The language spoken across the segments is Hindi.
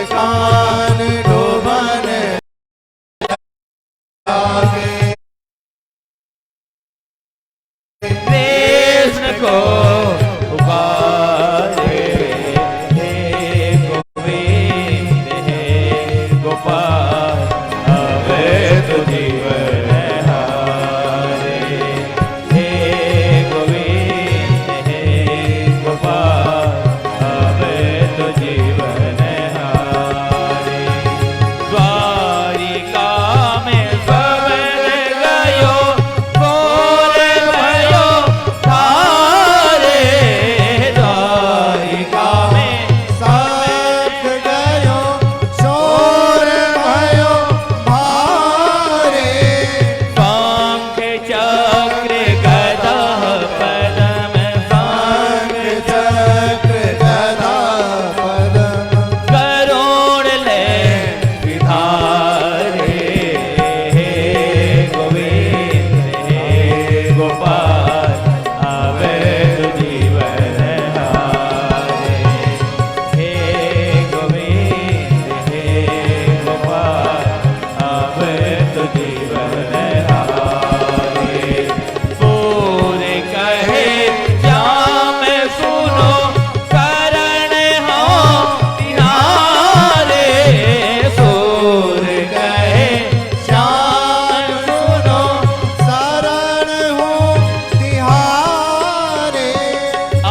कान डूबन लागे। कृष्ण को पुकारे हे गोविंद हे गोपाल अवैध जीवन हारे। हे गोविंद हे गोपाल अवैध जीवन हारे। द्वारिका में सब गयो गोर भयो धारे। द्वारिका में साथ गयो शोर भयो भारे। शंख चक्र गदा पद्म शंख चक्र गदा पद्म करोड़ ले विधारे। हे गोविंद हे गोपाल अवैध जीवन हारे। हे गोविंद हे गोपाल अवैध जीवन हारे। सूर्य कहे श्याम सुनो करण हो तिहारे। सूर्य कहे श्याम सुनो शरण हूँ तिहारे।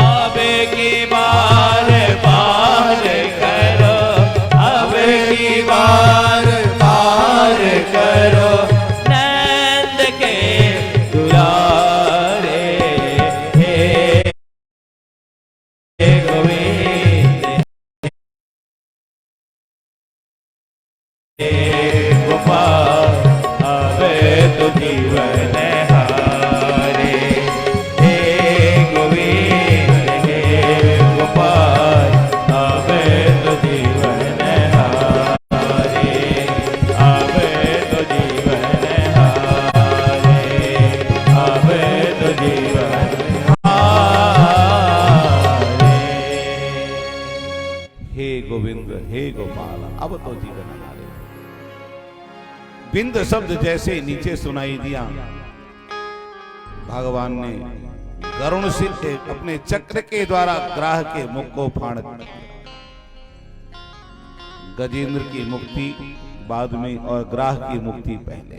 अब की बार बार करो, अब की बार बार करो नंद के दुलारे। हे गोविंद हे गोपाल अवैध जीवन हारे। हे गोविंद हे गोपाल अवैध जीवन हारे। अवैध जीवन हारे। अवैध जीवन हारे। हे गोविंद हे गोपाल अब तो जीवन हारे। बिंद शब्द जैसे नीचे सुनाई दिया, भगवान ने गरुण से अपने चक्र के द्वारा ग्राह के मुख को फाड़ दिया। गजेंद्र की मुक्ति बाद में और ग्राह की मुक्ति पहले।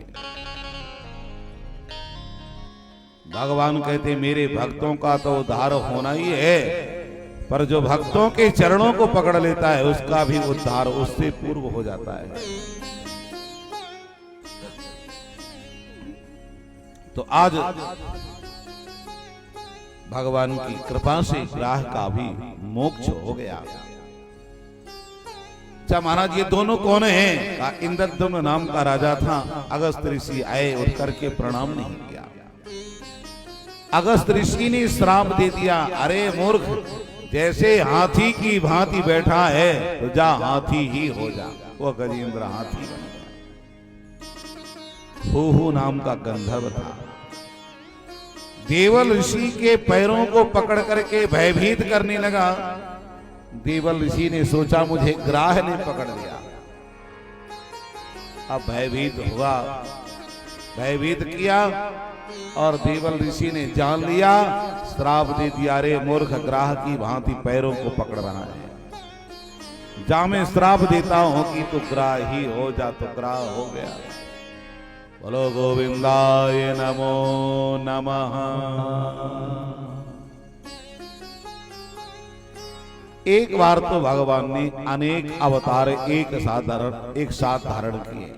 भगवान कहते मेरे भक्तों का तो उद्धार होना ही है, पर जो भक्तों के चरणों को पकड़ लेता है उसका भी उद्धार उससे पूर्व हो जाता है। तो आज भगवान की कृपा से ग्राह का भी मोक्ष हो गया। अच्छा महाराज ये दोनों कौन हैं? इंद्रद्युम्न नाम का राजा था। अगस्त ऋषि आए, उठ करके प्रणाम नहीं किया। अगस्त ऋषि ने श्राप दे दिया, अरे मूर्ख, जैसे हाथी की भांति बैठा है तो जा हाथी ही हो जा। वो गजेंद्र हाथी बन गया। हूहू नाम का गंधर्व था। देवल ऋषि के पैरों को पकड़ करके भयभीत करने लगा। देवल ऋषि ने सोचा मुझे ग्राह ने पकड़ लिया। अब भयभीत हुआ, भयभीत किया और देवल ऋषि ने जान लिया, श्राप दे दिया, रे मूर्ख, ग्राह की भांति पैरों को पकड़ रहा है। जा मैं श्राप देता हूं कि तू ग्राही हो जा। तो ग्राह हो गया। बोलो गोविंदाय नमो नमः। एक बार तो भगवान ने अनेक अवतार एक साथ धारण किए।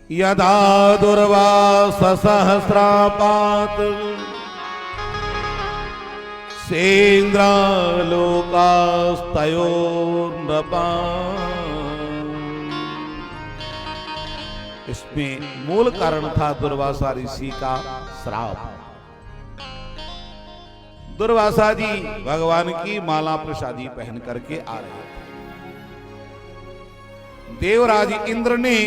यदा दुर्वास सहस्रापात सेन्द्रालोकास्तयोर्नृपा। इसमें मूल कारण था दुर्वासा ऋषि का श्राप। दुर्वासा जी भगवान की माला प्रसादी पहन करके आ रहे थे। देवराज इंद्र ने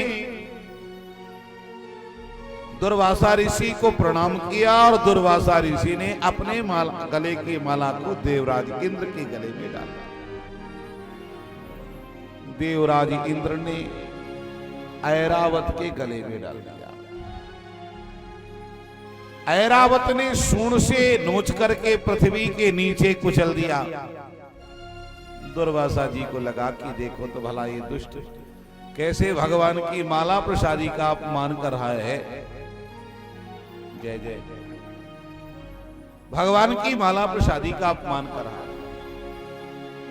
दुर्वासा ऋषि को प्रणाम किया और दुर्वासा ऋषि ने अपने गले की माला को देवराज इंद्र के गले में डाला। देवराज इंद्र ने ऐरावत के गले में डाल दिया। ऐरावत ने सूंड से नोच करके पृथ्वी के नीचे कुचल दिया। दुर्वासा जी को लगा कि देखो तो भला ये दुष्ट कैसे भगवान की माला प्रसादी का अपमान कर रहा है। जय जय, भगवान की माला प्रसादी का अपमान कर रहा है।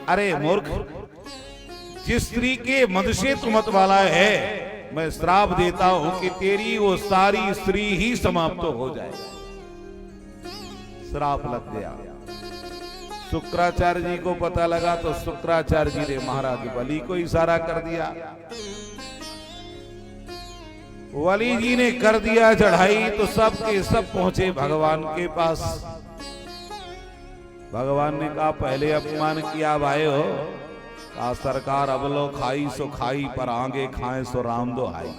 अरे मूर्ख, जिस स्त्री के मद से तू मत वाला है, मैं श्राप देता हूं कि तेरी वो सारी स्त्री ही समाप्त हो जाए। श्राप लग गया। शुक्राचार्य जी को पता लगा तो शुक्राचार्य जी ने महाराज बलि को इशारा कर दिया। बलि जी ने कर दिया चढ़ाई तो सब के सब पहुंचे भगवान के पास। भगवान ने कहा पहले अपमान किया भाई हो, कहा सरकार अब लो खाई सो खाई पर आगे खाए सो राम दो हाई।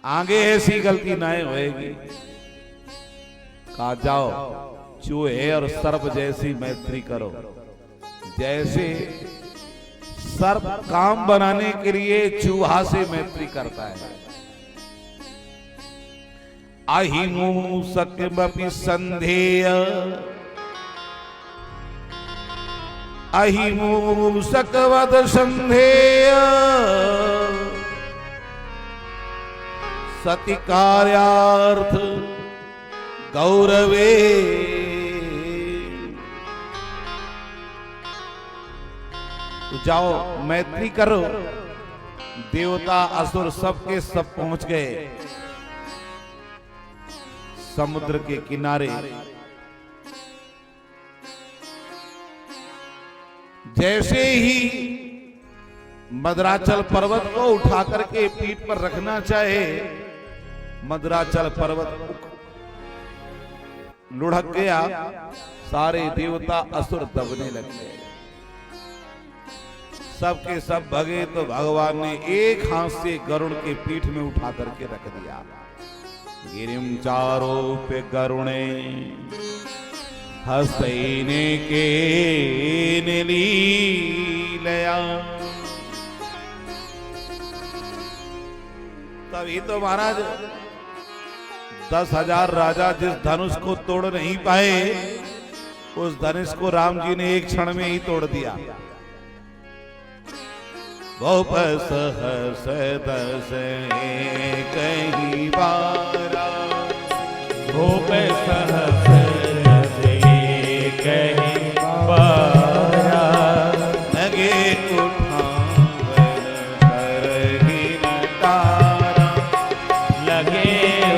आगे ऐसी गलती नहीं होएगी। कहा जाओ चूहे और सर्प जैसी मैत्री करो। जैसे सर्प काम बनाने के लिए चूहा से मैत्री करता है। अहिमूसकमपि संधेय, अहिमूसकवद संधेय, सति कार्यार्थ गौरवे। तो जाओ मैत्री करो। देवता असुर सबके सब पहुंच गए समुद्र के किनारे। जैसे ही मदराचल पर्वत को उठा करके पीठ पर रखना चाहे, मदराचल पर्वत लुढ़क गया। सारे देवता असुर दबने लग गए। सबके सब भगे तो भगवान ने एक हाथ से गरुड़ के पीठ में उठा करके रख दिया। गिरिम चारों पे गरुणे हसैने के नीलया। तभी तो महाराज 10,000 राजा जिस धनुष को तोड़ नहीं पाए, उस धनुष को राम जी ने एक क्षण में ही तोड़ दिया। भूप सहस दस कहीं बारा, भूप सहस दस कहीं बारा। लगे उठावन करही न तारा, लगे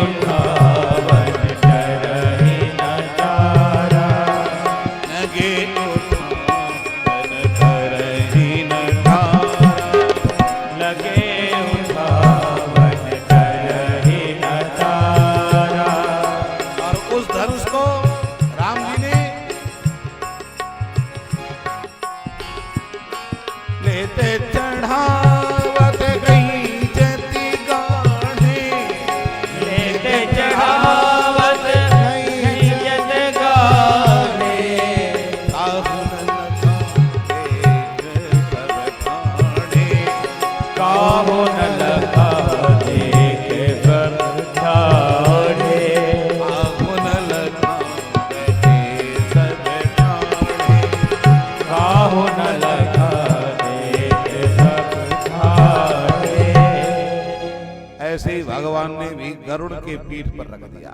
उठावन करही न तारा। लगे उठावन करही न तारा। लगे उठावन करही न तारा। और उस धनुष को राम जी ने लेते चढ़ावत गई जति गाढ़े। लेते चढ़ावत गई जत गाढ़े। काहु न लखा देख सब ठाणे। काहो न लखा देख सब ठाणे। काहु न लखा देख सब ठाणे। काहो न लखा देख सब ठाणे। ऐसे ही भगवान ने भी गरुड़ के पीठ पर रख दिया।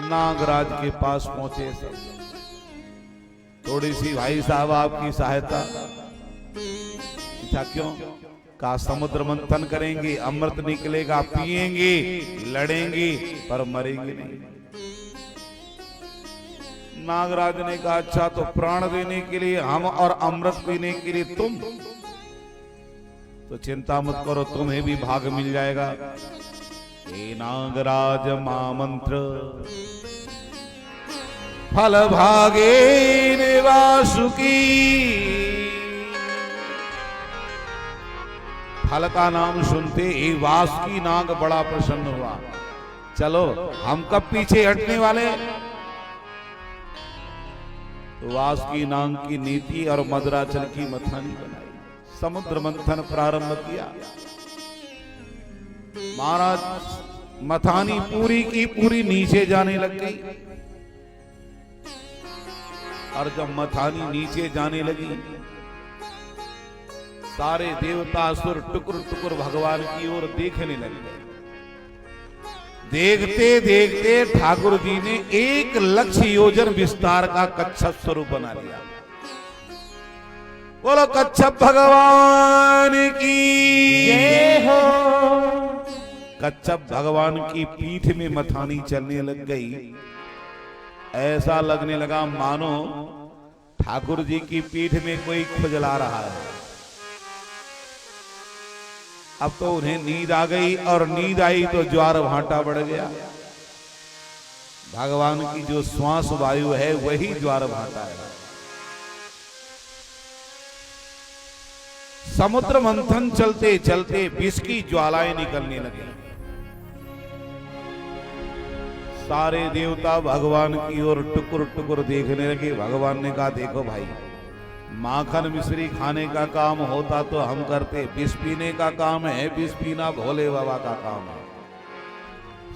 नागराज के पास पहुंचे सब। थोड़ी सी भाई साहब आपकी सहायता। पूछा क्यों? का समुद्र मंथन करेंगे, अमृत निकलेगा, पिएंगे, लड़ेंगे पर मरेंगे नहीं। नागराज ने कहा अच्छा तो प्राण देने के लिए हम और अमृत पीने के लिए तुम, तो चिंता मत करो, तुम्हें भी भाग मिल जाएगा। हे नागराज महामंत्र फल भागे निवासुकी। फल का नाम सुनते ही वासुकी नाग बड़ा प्रसन्न हुआ। चलो हम कब पीछे हटने वाले। वासुकी नाग की नीति और मदराचल की मथानी बनाई, समुद्र मंथन प्रारंभ किया। महाराज मथानी पूरी की पूरी नीचे जाने लग गई, और जब मथानी नीचे जाने लगी सारे देवता असुर टुकुर टुकुर भगवान की ओर देखने लग गए। देखते देखते ठाकुर जी ने 1,00,000 योजन विस्तार का कच्छप स्वरूप बना लिया। बोलो कच्छप भगवान की जय हो। कच्छप भगवान की पीठ में मथानी चलने लग गई। ऐसा लगने लगा मानो ठाकुर जी की पीठ में कोई खुजला रहा है। अब तो उन्हें नींद आ गई, और नींद आई तो ज्वार भाटा बढ़ गया। भगवान की जो श्वास वायु है वही ज्वार भाटा है। समुद्र मंथन चलते चलते विष की ज्वालाएं निकलने लगी। सारे देवता भगवान की ओर टुकुर टुकुर देखने लगे। भगवान ने कहा देखो भाई, माखन मिश्री खाने का काम होता तो हम करते, विष पीने का काम है, विष पीना भोले बाबा का काम है।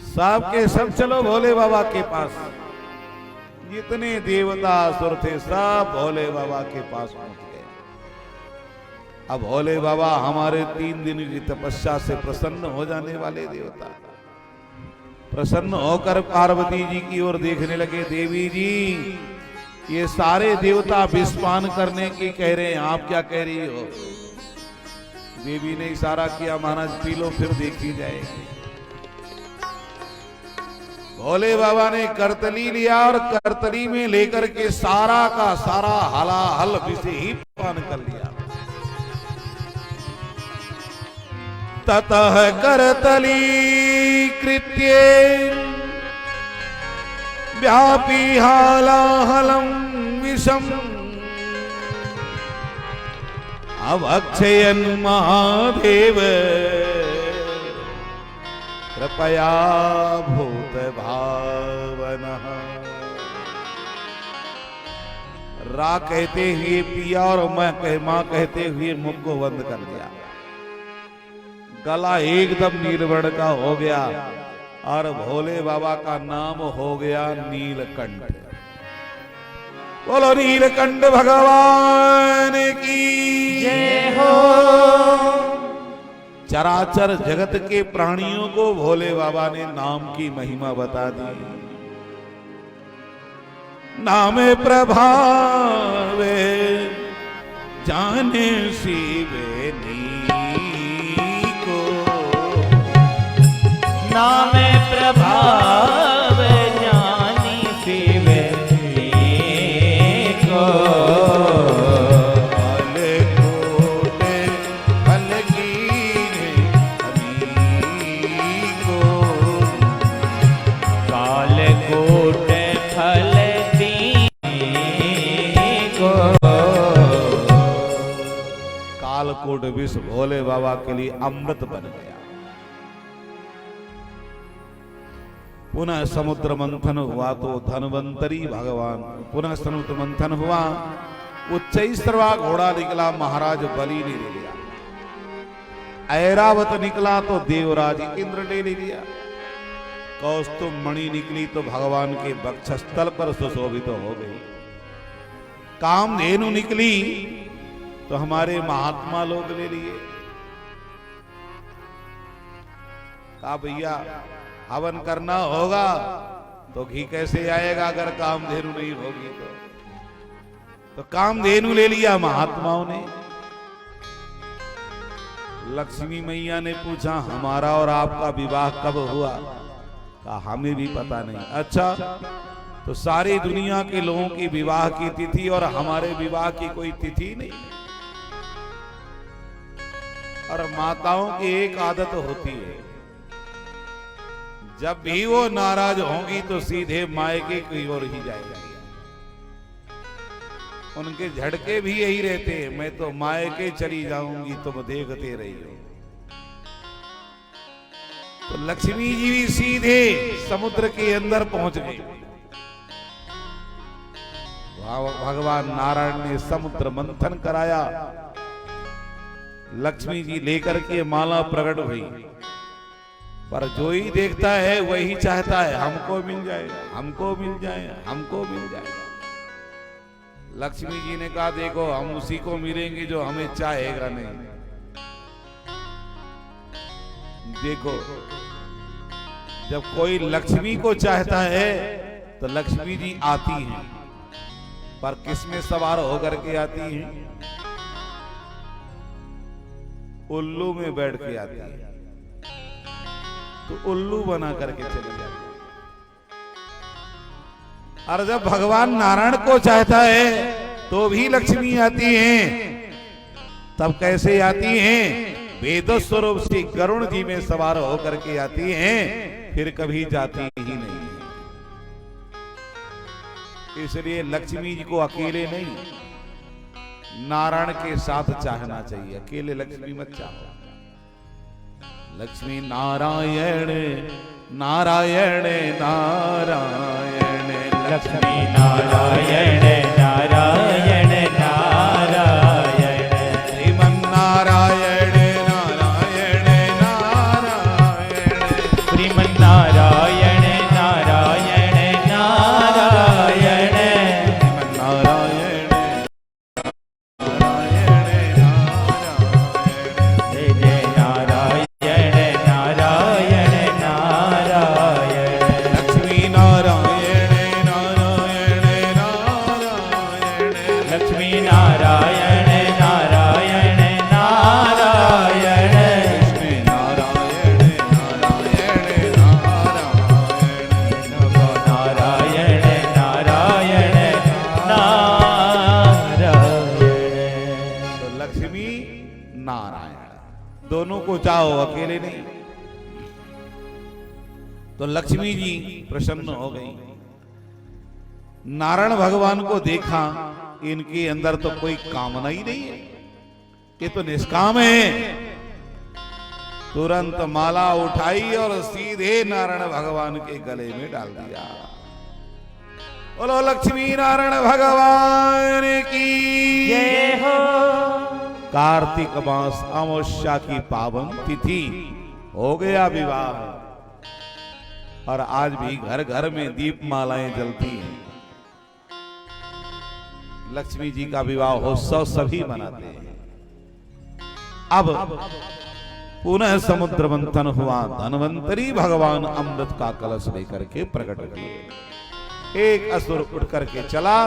सब के सब चलो भोले बाबा के पास। जितने देवता असुर थे सब भोले बाबा के पास पहुंच गए। अब भोले बाबा हमारे 3 दिन की तपस्या से प्रसन्न हो जाने वाले देवता प्रसन्न होकर पार्वती जी की ओर देखने लगे। देवी जी, ये सारे देवता विषपान करने की कह रहे हैं, आप क्या कह रही हो? देवी ने इशारा किया, महाराज पी लो फिर देखी जाएगी। भोले बाबा ने करतली लिया और करतली में लेकर के सारा का सारा हलाहल विष ही पान कर लिया। ततः करतली कृत्ये व्यापी हालाहलम विषम अवक्षयन् महादेव कृपया भूत भावनः। रा कहते हुए पिया और मां कहते हुए मुख को बंद कर दिया। गला एकदम नीलवर्ण का हो गया और भोले बाबा का नाम हो गया नीलकंठ। बोलो नीलकंठ भगवान की जय हो। चराचर जगत के प्राणियों को भोले बाबा ने नाम की महिमा बता दी। नामे प्रभावे जाने शिवे को, नामे प्रभाव जानी शिव को। कालकूट फल को। कालकूट विष भोले बाबा के लिए अमृत बन गया। पुनः समुद्र मंथन हुआ तो धनवंतरी भगवान, पुनः समुद्र मंथन हुआ, उच्चैश्रवा घोड़ा निकला, महाराज बलि ने ले लिया। ऐरावत निकला तो देवराज इंद्र ने ले लिया। कौस्तुभ मणि निकली तो भगवान के वक्षस्थल पर सुशोभित हो गई। कामधेनु निकली तो हमारे महात्मा लोग ले लिए। कहा भैया हवन करना होगा तो घी कैसे आएगा अगर कामधेनु नहीं होगी तो कामधेनु ले लिया महात्माओं ने। लक्ष्मी मैया ने पूछा हमारा और आपका विवाह कब हुआ? कहा हमें भी पता नहीं। अच्छा, तो सारी दुनिया के लोगों की विवाह की तिथि और हमारे विवाह की कोई तिथि नहीं। और माताओं की एक आदत होती है, जब भी वो नाराज होंगी तो सीधे मायके की ओर ही जाएगी। उनके झड़के भी यही रहते हैं, मैं तो मायके चली जाऊंगी तुम देखते रही हो। तो लक्ष्मी जी भी सीधे समुद्र के अंदर पहुंच गई। भगवान नारायण ने समुद्र मंथन कराया। लक्ष्मी जी लेकर के माला प्रकट हुई, पर जो ही देखता है वही चाहता है हमको मिल जाए, हमको मिल जाए, हमको मिल जाए। लक्ष्मी जी ने कहा देखो हम उसी को मिलेंगे जो हमें चाहेगा नहीं। देखो जब कोई लक्ष्मी को चाहता है तो लक्ष्मी जी आती हैं, पर किस में सवार होकर के आती हैं? उल्लू में बैठ के आती है, तो उल्लू बना करके चली जाती है। और जब भगवान नारायण को चाहता है तो भी लक्ष्मी आती हैं। तब कैसे आती हैं? वेद स्वरूप श्री गरुण जी में सवार होकर के आती हैं, फिर कभी जाती ही नहीं। इसलिए लक्ष्मी जी को अकेले नहीं, नारायण के साथ चाहना चाहिए, अकेले लक्ष्मी मत चाहो। लक्ष्मी नारायण नारायण नारायण, लक्ष्मी नारायण नारायण नारायण, श्रीमन नारायण नारायण नारायण, श्रीमन नारायण नारायण नारायण, श्रीमन नारायण नारायण नारायण, जय जय नारायण नारायण नारायण, लक्ष्मी नारायण नारायण नारायण, लक्ष्मी नारायण नारायण नारायण, कृष्ण नारायण नारायण नारायण, नारायण नारायण नारायण। तो लक्ष्मी नारायण दोनों को चाहो, अकेले नहीं। तो लक्ष्मी जी प्रसन्न हो गई। नारायण भगवान को देखा, इनके अंदर तो कोई कामना ही नहीं है, ये तो निष्काम है। तुरंत माला उठाई और सीधे नारायण भगवान के गले में डाल दिया। बोलो लक्ष्मी नारायण भगवान की जय हो। कार्तिक मास अमावस्या की पावन तिथि हो गया विवाह, और आज भी घर घर में दीप मालाएं जलती हैं। लक्ष्मी जी का विवाह उत्सव सभी मनाते हैं। अब पुनः समुद्र मंथन हुआ। धनवंतरी भगवान अमृत का कलश लेकर के प्रकट हुए। एक असुर उठ करके चला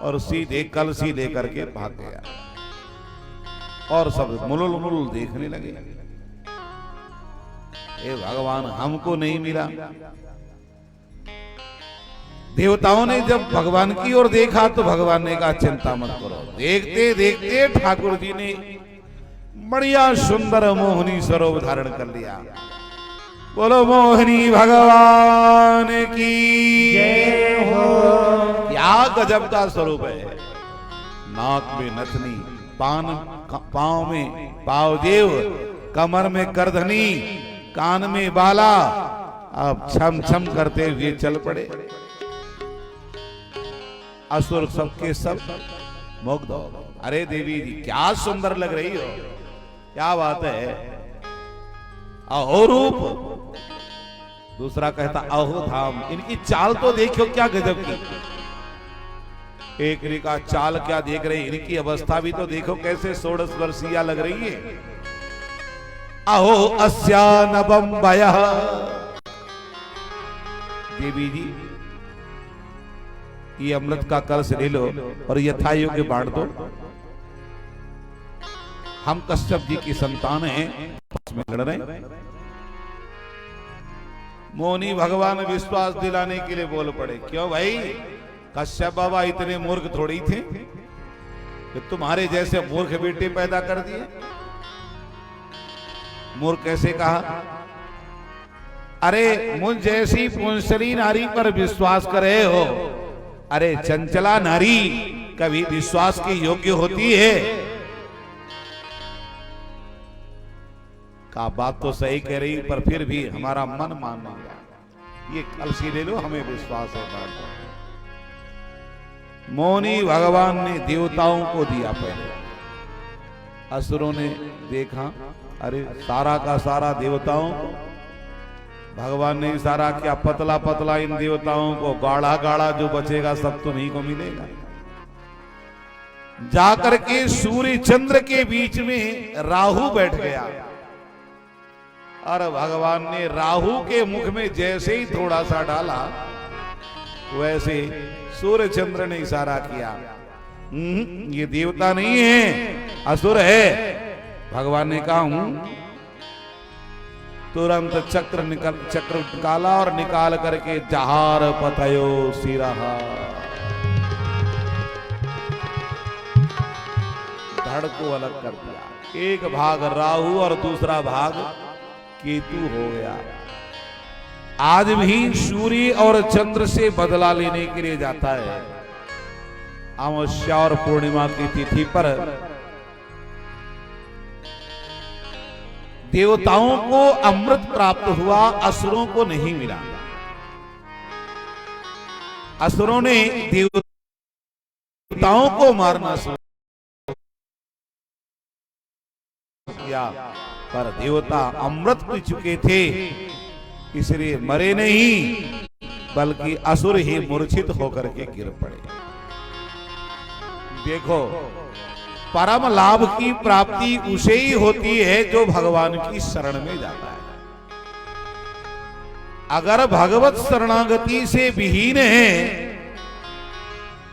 और सीधे कलशी लेकर के भाग गया, और सब मुलुल मुलुल देखने लगे। हे भगवान हमको नहीं मिला। देवताओं ने जब भगवान की ओर देखा तो भगवान ने कहा चिंता मत करो। देखते देखते ठाकुर जी ने बढ़िया सुंदर मोहिनी स्वरूप धारण कर लिया। बोलो मोहिनी भगवान की जय हो। क्या गजब का स्वरूप है। नाक में नथनी, पांव में पावदेव, कमर में करधनी, कान में बाला, अब छम छम करते हुए चल पड़े। असुर सबके सब मुग्ध हो गए। अरे देवी जी क्या सुंदर लग रही हो, क्या बात है, अहो रूप। दूसरा कहता अहो धाम। इनकी चाल तो देखो क्या गजब की। एक ने कहा चाल क्या देख रही, इनकी अवस्था भी तो देखो कैसे 16 वर्षीय लग रही है। अहो अस्या नवम वयः। देवी जी ये अमृत का कलश ले लो और यथा योग्य बांट दो। हम कश्यप जी की संतान हैं, आपस में लड़ रहे। मोनी भगवान विश्वास दिलाने के लिए बोल पड़े। क्यों भाई, कश्यप बाबा इतने मूर्ख थोड़ी थे कि तुम्हारे जैसे मूर्ख बेटे पैदा कर दिए। मूर्ख कैसे कहा? अरे मुझ जैसी पुंसरी नारी पर विश्वास कर रहे हो। अरे चंचला नारी कभी विश्वास के योग्य होती है? का बात तो सही कह रही, पर फिर भी हमारा मन मान नहीं रहा। ये कलशी ले लो, हमें विश्वास है बात। मौनी भगवान ने देवताओं को दिया पहले। असुरों ने देखा, अरे सारा का सारा देवताओं को, भगवान ने इशारा किया पतला पतला इन देवताओं को, गाढ़ा गाढ़ा जो बचेगा सब तुम्हीं को मिलेगा। जाकर के सूर्य चंद्र के बीच में राहु बैठ गया और भगवान ने राहु के मुख में जैसे ही थोड़ा सा डाला वैसे सूर्य चंद्र ने इशारा किया, ये देवता नहीं है, असुर है। भगवान ने कहा हूं। तुरंत चक्र निकाला और निकाल करके जहार पतयो सिरहा, धड़ को अलग कर दिया। एक भाग राहु और दूसरा भाग केतु हो गया। आज भी सूर्य और चंद्र से बदला लेने के लिए जाता है। अमावस्या और पूर्णिमा की तिथि पर देवताओं को अमृत प्राप्त हुआ, असुरों को नहीं मिला। असुरों ने देवताओं को मारना शुरू किया, पर देवता अमृत पी चुके थे, इसलिए मरे नहीं, बल्कि असुर ही मूर्छित होकर के गिर पड़े। देखो, परम लाभ की प्राप्ति उसे ही होती है जो भगवान की शरण में जाता है। अगर भगवत शरणागति से विहीन है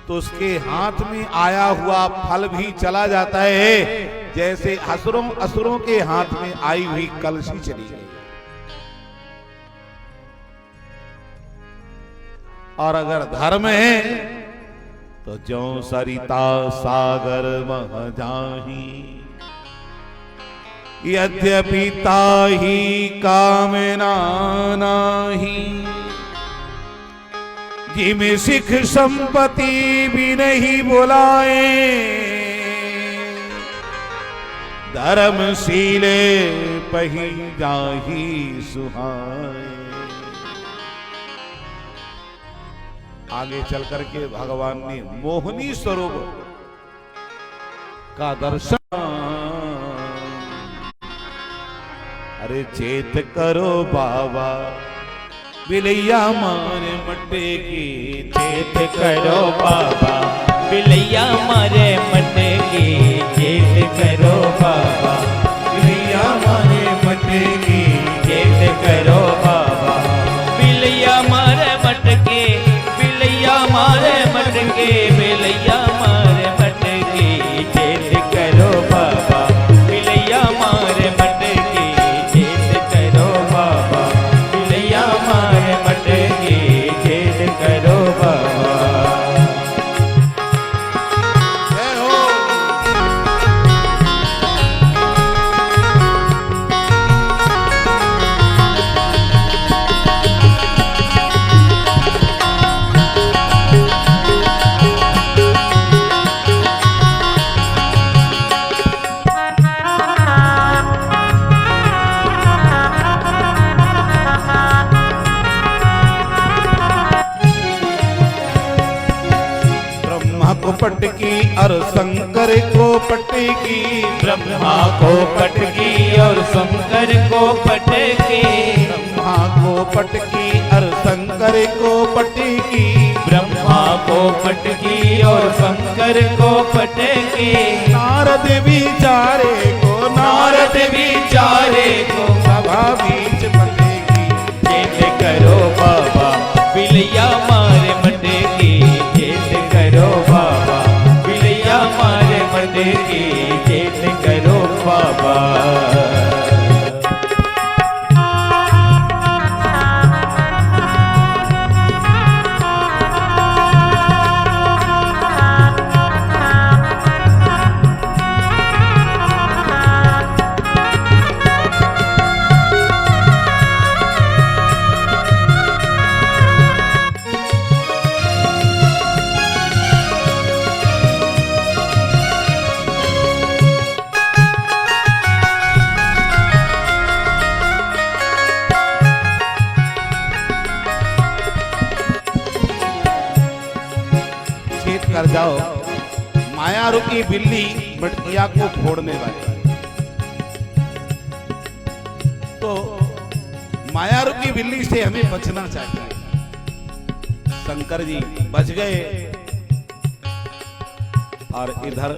तो उसके हाथ में आया हुआ फल भी चला जाता है, जैसे असुरों के हाथ में आई हुई कलशी चली गई। और अगर धर्म है तो ज्यों सरिता सागर मह जाही, यद्यपि ताही कामना नाही, जिम सिख संपत्ति भी नहीं बुलाए, धर्मशीले पही जाही सुहाए। आगे चल करके भगवान ने मोहनी स्वरूप का दर्शन, अरे चेत करो बाबा बिलैया मारे मट्टे की, चेत करो बाबा बिलैया मारे मट्टे की, चेत करो बाबा बिलैया मारे मट्टे की, चेत करो बाबा बिलैया मारे मटके, बिलैया मारे मटके, बिलैया मारे मटके, चेत करो बाबा बिलैया मारे मटके, चेत करो बाबा बिलैया मारे मटके, चेत करो बाबा। जय हो। को पटकी और शंकर को पटकी, ब्रह्मा को पटकी और शंकर को पटकी, ब्रह्मा को पटकी और शंकर को पटकी, ब्रह्मा को पटकी और शंकर को पटकी, नारद विचारे को, नारद विचारे को सभा बीच पटकी, चेत करो बाबा बिलैया मारे मटकी, चेत करो बाबा बिलैया मारे मटकी, चेत करो बाबा। रूपी बिल्ली मटकिया को फोड़ने वाली। तो माया रूपी बिल्ली से हमें बचना चाहिए। शंकर जी बच गए और इधर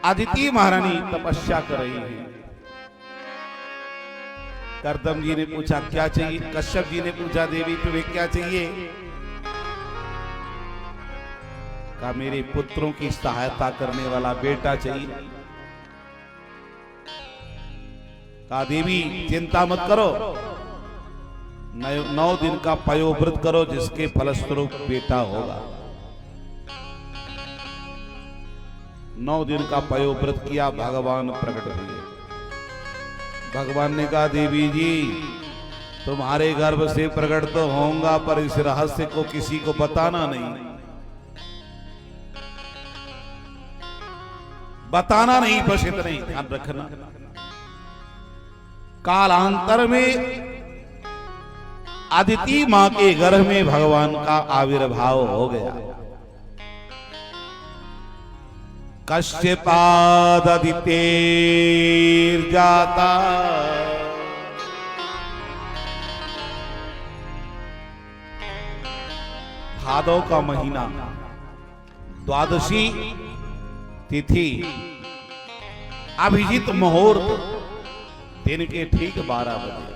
अदिति महारानी तपस्या कर रही है। करदम जी ने पूछा क्या चाहिए? कश्यप जी ने पूछा देवी तुम्हें क्या चाहिए? कहा मेरे पुत्रों की सहायता करने वाला बेटा चाहिए। कहा देवी चिंता मत करो, 9 दिन का पयोव्रत करो जिसके फलस्वरूप बेटा होगा। 9 दिन का पयोव्रत किया, भगवान प्रकट हुए। भगवान ने कहा देवी जी तुम्हारे गर्भ से प्रकट तो होऊंगा पर इस रहस्य को किसी को बताना नहीं, बताना नहीं, बस इतना ही ध्यान रखना। कालांतर में अदिति मां के गर्भ में भगवान का आविर्भाव हो गया। कश्यपाद अदितेर जाता भादव का महीना, द्वादशी तिथि, अभिजीत मुहूर्त, दिन के ठीक 12 बजे।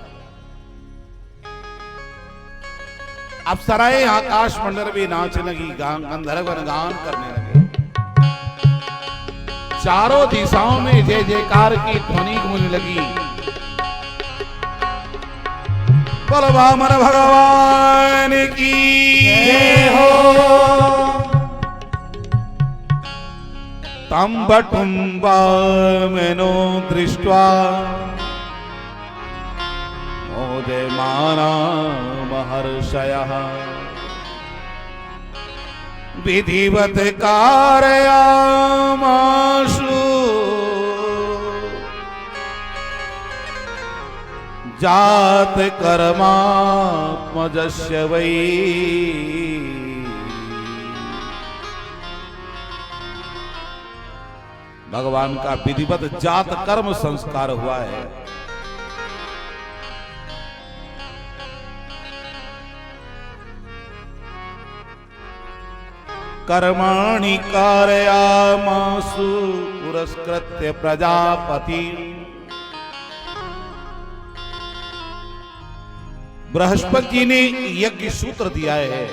अप्सराएं आकाश मंडल में नाच लगी, गंधर्व गान करने लगे। चारों दिशाओं में जय जयकार की ध्वनि गूंजने लगी। बोल वामन भगवान की जय हो। तम बटुम्बामनो दृष्ट्वा मोदमाना महर्षयः विधिवत कारयामाशु जात कर्मात्मजस्य वै। भगवान का विधिवत जात कर्म संस्कार हुआ है। कर्माणि कारयामासु पुरस्कृत्य प्रजापति। बृहस्पति जी ने यज्ञ सूत्र दिया है,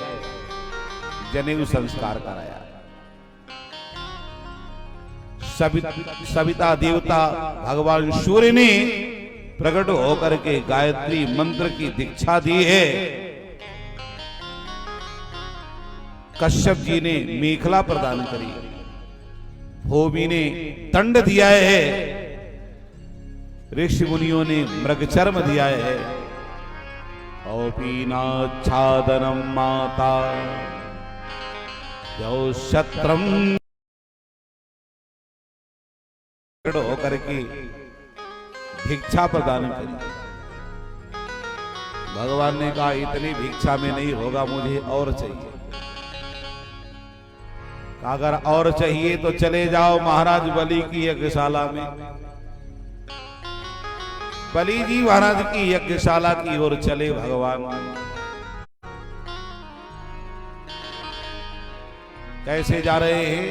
जनेऊ संस्कार कराया। सविता देवता भगवान सूर्य ने प्रकट होकर के गायत्री मंत्र की दीक्षा दी है। कश्यप जी ने मेखला प्रदान करी, भूमि ने दंड दिया है, ऋषि मुनियों ने मृगचर्म दिया है। औपीनाच्छादनम माता यो शत्रम होकर के भिक्षा प्रदान करी। भगवान ने कहा इतनी भिक्षा में नहीं होगा, मुझे और चाहिए। अगर और चाहिए तो चले जाओ महाराज बलि की यज्ञशाला में। बलि जी महाराज की यज्ञशाला की ओर चले भगवान। कैसे जा रहे हैं?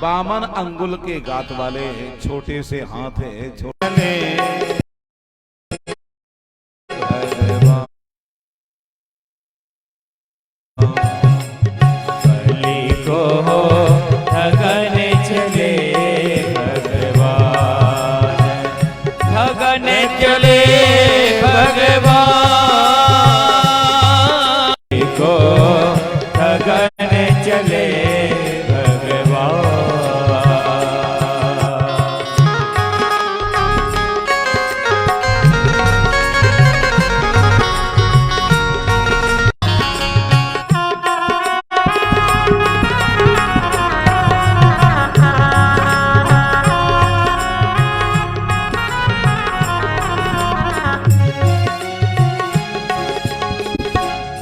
बामन अंगुल के गात वाले हैं, छोटे से हाथ है, छोटे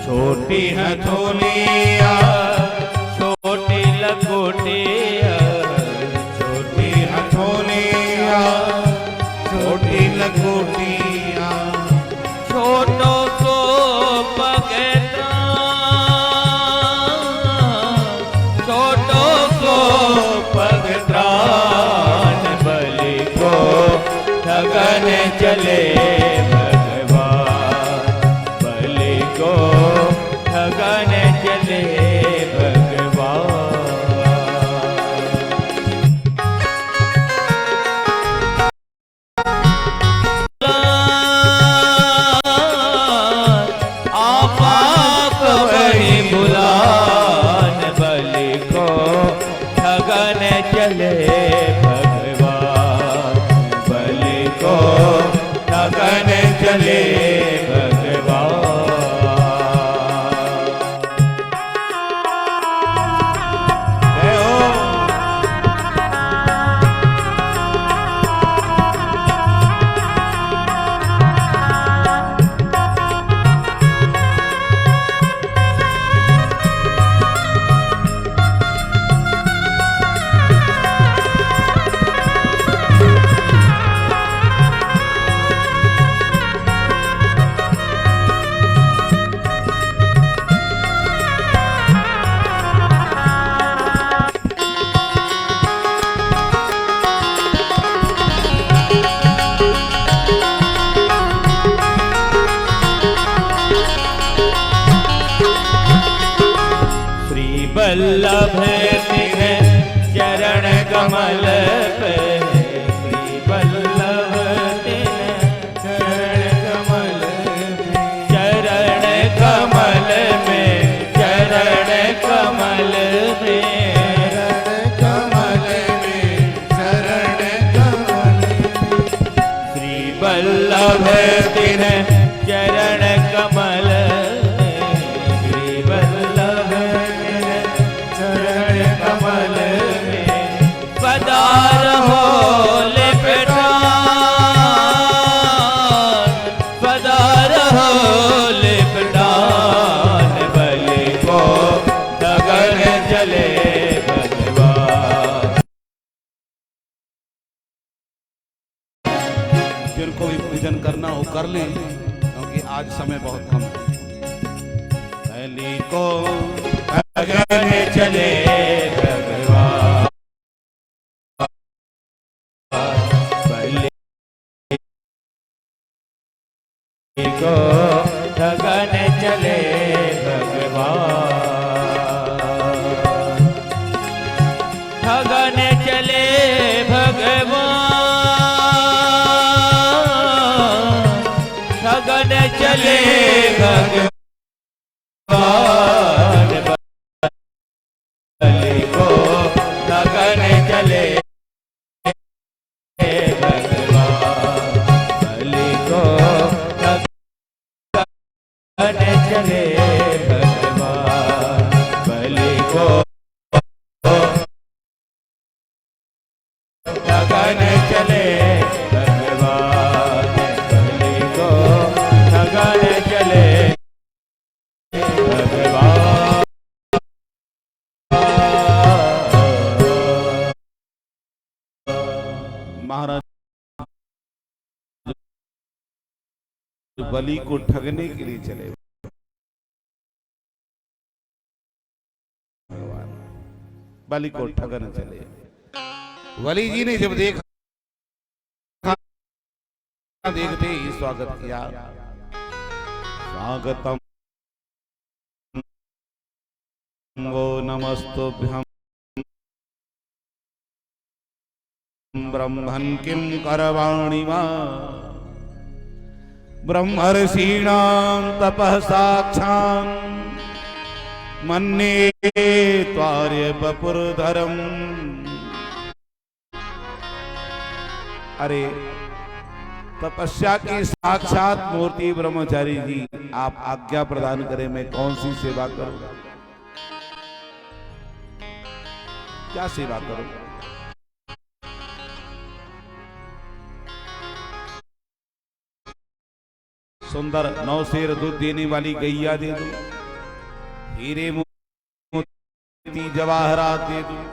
छोटी हथौली चले भगवान, बलि को ठगने चले भगवान। आप वही बुलान, बलि को ठगने चले भगवान, बलि को ठगने चले भगवान। जय हो। वल्लभ तिन्ह चरण कमल पे, श्री वल्लभ तिन्ह चरण कमल में, चरण कमल में, चरण कमल में, कमल में, चरण कमल में, श्री वल्लभ तिन्ह चरण कमल जिनको भी पूजन करना हो कर लें, क्योंकि आज समय बहुत कम है। बलि को ठगने चले भगवान, बलि को ठगने चले भगवान, ठगने चले भगवान, ठगने चले भगवान, बलि को ठगने चले भगवान, बलि को ठगने चले भगवान, बलि को ठगने चले भगवान, बलि को ठगने चले भगवान। महाराज बलि को ठगने के लिए चले भगवान, बलि को ठगने चले। बलि जी ने जब देखा, देखते ही स्वागत किया। स्वागतम वो नमस्तुभ्यं ब्रह्मन् किं करवाणि वा, ब्रह्मर्षीणां तपः साक्षान् मन्ये त्वार्य वपुर्धरम्। अरे तपस्या की साक्षात मूर्ति ब्रह्मचारी जी, आप आज्ञा प्रदान करें, मैं कौन सी सेवा करूं, क्या सेवा करूं? सुंदर 9 शेर दूध देने वाली गैया दे दूं, हीरे मोती जवाहरात दे दूं,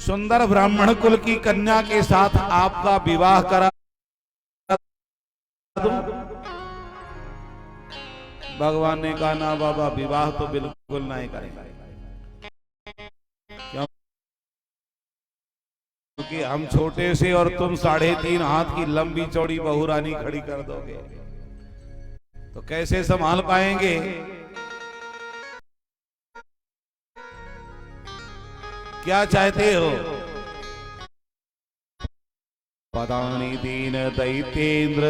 सुंदर ब्राह्मण कुल की कन्या के साथ आपका विवाह करा दूं। भगवान ने कहा ना बाबा, विवाह तो बिल्कुल नहीं करेंगे। क्योंकि हम छोटे से और तुम 3.5 हाथ की लंबी चौड़ी बहू रानी खड़ी कर दोगे तो कैसे संभाल पाएंगे। क्या चाहते हो? पदानि दीन दैतेन्द्र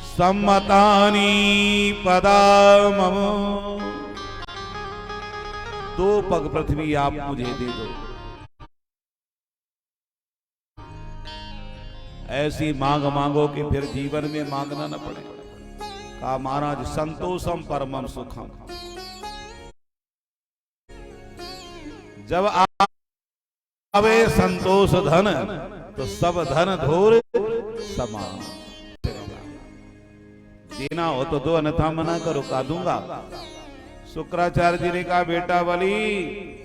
सम्मतानि पदा मम। 2 पग पृथ्वी आप मुझे दे दो। ऐसी मांग मांगो कि फिर जीवन में मांगना न पड़े। कहा महाराज संतोषम परमम सुखम। जब आवे संतोष धन तो सब धन धूर समान। देना हो तो दो, अन्यथा मना करो। का दूंगा। शुक्राचार्य जी ने कहा बेटा बलि